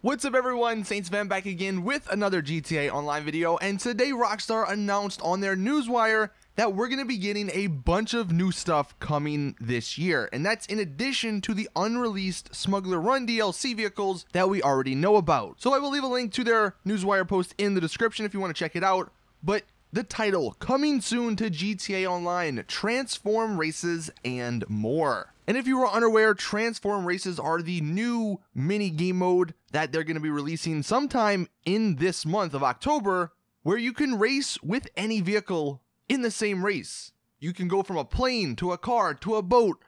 What's up everyone, Saintsfan back again with another GTA Online video, and today Rockstar announced on their newswire that we're going to be getting a bunch of new stuff coming this year, and that's in addition to the unreleased Smuggler Run DLC vehicles that we already know about. So I will leave a link to their newswire post in the description if you want to check it out, but the title, coming soon to GTA Online, Transform Races and more. And if you were unaware, Transform Races are the new mini game mode that they're going to be releasing sometime in this month of October, where you can race with any vehicle in the same race. You can go from a plane to a car to a boat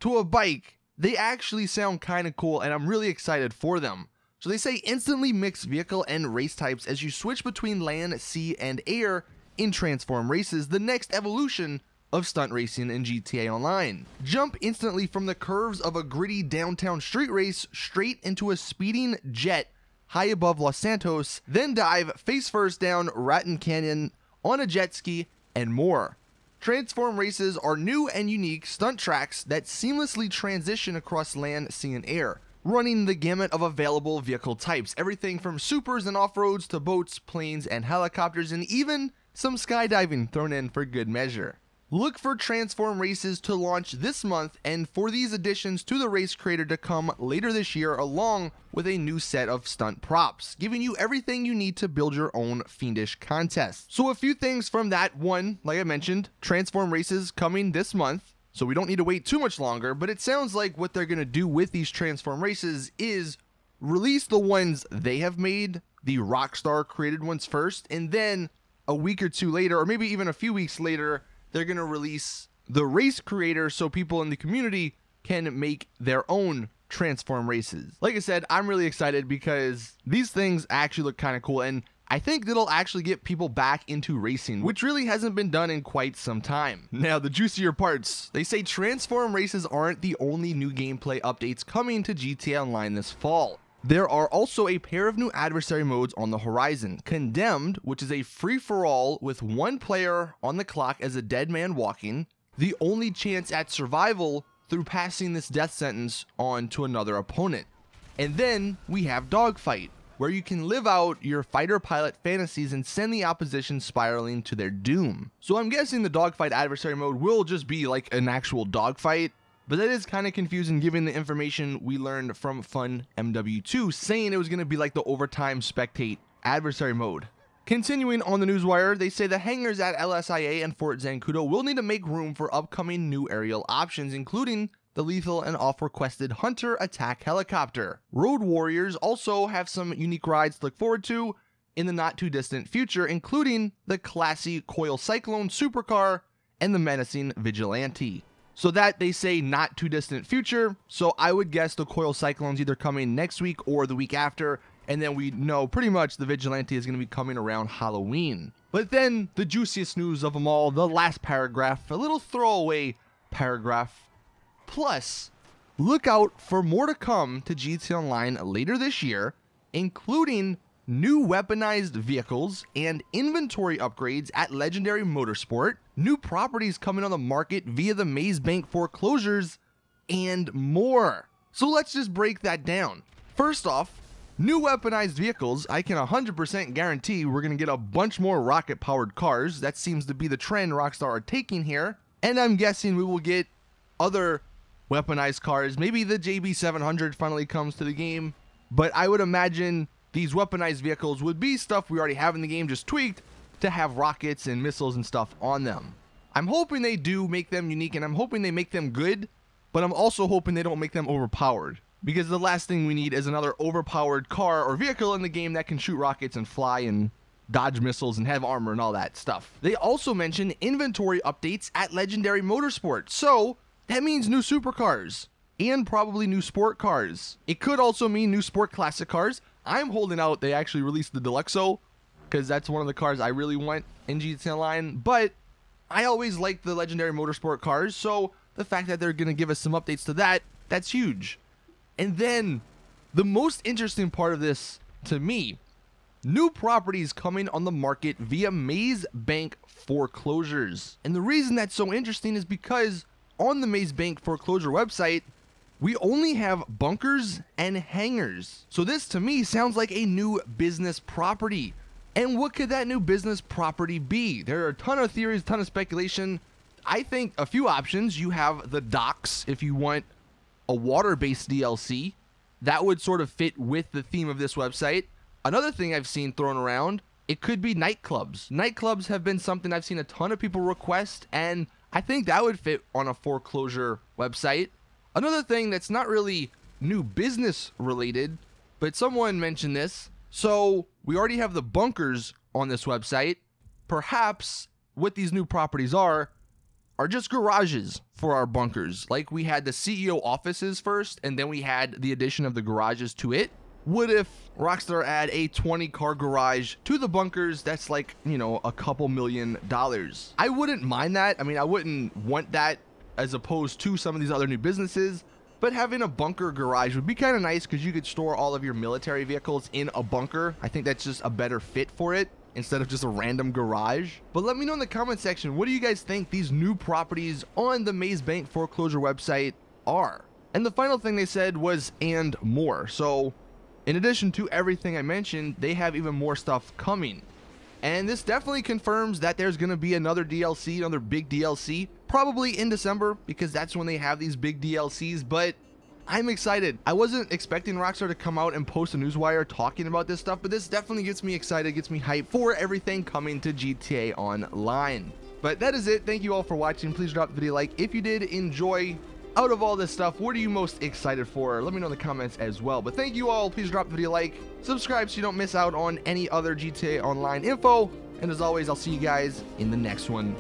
to a bike. They actually sound kind of cool, and I'm really excited for them. So they say instantly mix vehicle and race types as you switch between land, sea, and air in Transform Races, the next evolution of stunt racing in GTA Online. Jump instantly from the curves of a gritty downtown street race straight into a speeding jet high above Los Santos, then dive face first down Raton Canyon on a jet ski, and more. Transform Races are new and unique stunt tracks that seamlessly transition across land, sea, and air, running the gamut of available vehicle types, everything from supers and off-roads to boats, planes, and helicopters, and even some skydiving thrown in for good measure. Look for Transform Races to launch this month, and for these additions to the race creator to come later this year, along with a new set of stunt props, giving you everything you need to build your own fiendish contest. So a few things from that. One, like I mentioned, Transform Races coming this month, so we don't need to wait too much longer, but it sounds like what they're going to do with these Transform Races is release the ones they have made, the Rockstar created ones first, and then a week or two later, or maybe even a few weeks later, they're going to release the race creator so people in the community can make their own Transform Races. Like I said, I'm really excited because these things actually look kind of cool, and I think that'll actually get people back into racing, which really hasn't been done in quite some time. Now, the juicier parts. They say Transform Races aren't the only new gameplay updates coming to GTA Online this fall. There are also a pair of new adversary modes on the horizon. Condemned, which is a free-for-all with one player on the clock as a dead man walking, the only chance at survival through passing this death sentence on to another opponent. And then we have Dogfight, where you can live out your fighter pilot fantasies and send the opposition spiraling to their doom. So I'm guessing the Dogfight adversary mode will just be like an actual dogfight, but that is kind of confusing given the information we learned from Fun MW2 saying it was going to be like the overtime spectate adversary mode. Continuing on the newswire, they say the hangars at LSIA and Fort Zancudo will need to make room for upcoming new aerial options, including the lethal and oft-requested Hunter attack helicopter. Road Warriors also have some unique rides to look forward to in the not too distant future, including the classy Coil Cyclone supercar and the menacing Vigilante. So that, they say, not too distant future, so I would guess the Coil Cyclone's either coming next week or the week after, and then we know pretty much the Vigilante is going to be coming around Halloween. But then, the juiciest news of them all, the last paragraph, a little throwaway paragraph. Plus, look out for more to come to GTA Online later this year, including new weaponized vehicles and inventory upgrades at Legendary Motorsport, new properties coming on the market via the Maze Bank foreclosures, and more. So let's just break that down. First off, new weaponized vehicles. I can 100% guarantee we're going to get a bunch more rocket-powered cars. That seems to be the trend Rockstar are taking here. And I'm guessing we will get other weaponized cars. Maybe the JB700 finally comes to the game, but I would imagine these weaponized vehicles would be stuff we already have in the game, just tweaked to have rockets and missiles and stuff on them. I'm hoping they do make them unique, and I'm hoping they make them good, but I'm also hoping they don't make them overpowered, because the last thing we need is another overpowered car or vehicle in the game that can shoot rockets and fly and dodge missiles and have armor and all that stuff. They also mention inventory updates at Legendary Motorsport, so that means new supercars and probably new sport cars. It could also mean new sport classic cars. I'm holding out they actually released the Deluxo, because that's one of the cars I really want in GTA Online, but I always like the Legendary Motorsport cars, so the fact that they're going to give us some updates to that, that's huge. And then, the most interesting part of this, to me, new properties coming on the market via Maze Bank foreclosures. And the reason that's so interesting is because on the Maze Bank foreclosure website, we only have bunkers and hangars. So this to me sounds like a new business property. And what could that new business property be? There are a ton of theories, a ton of speculation. I think a few options. You have the docks if you want a water-based DLC. That would sort of fit with the theme of this website. Another thing I've seen thrown around, it could be nightclubs. Nightclubs have been something I've seen a ton of people request, and I think that would fit on a foreclosure website. Another thing that's not really new business related, but someone mentioned this. So we already have the bunkers on this website. Perhaps what these new properties are just garages for our bunkers. Like we had the CEO offices first, and then we had the addition of the garages to it. What if Rockstar add a 20-car garage to the bunkers? That's like, you know, a couple $1 million. I wouldn't mind that. I mean, I wouldn't want that as opposed to some of these other new businesses, but having a bunker garage would be kind of nice because you could store all of your military vehicles in a bunker. I think that's just a better fit for it instead of just a random garage. But let me know in the comment section, what do you guys think these new properties on the Maze Bank foreclosure website are? And the final thing they said was and more. So in addition to everything I mentioned, they have even more stuff coming. And this definitely confirms that there's going to be another DLC, another big DLC, probably in December, because that's when they have these big DLCs, but I'm excited. I wasn't expecting Rockstar to come out and post a newswire talking about this stuff, but this definitely gets me excited, gets me hyped for everything coming to GTA Online. But that is it. Thank you all for watching. Please drop the video a like if you did enjoy. Out of all this stuff, what are you most excited for? Let me know in the comments as well. But thank you all. Please drop the video a like, subscribe so you don't miss out on any other GTA Online info. And as always, I'll see you guys in the next one.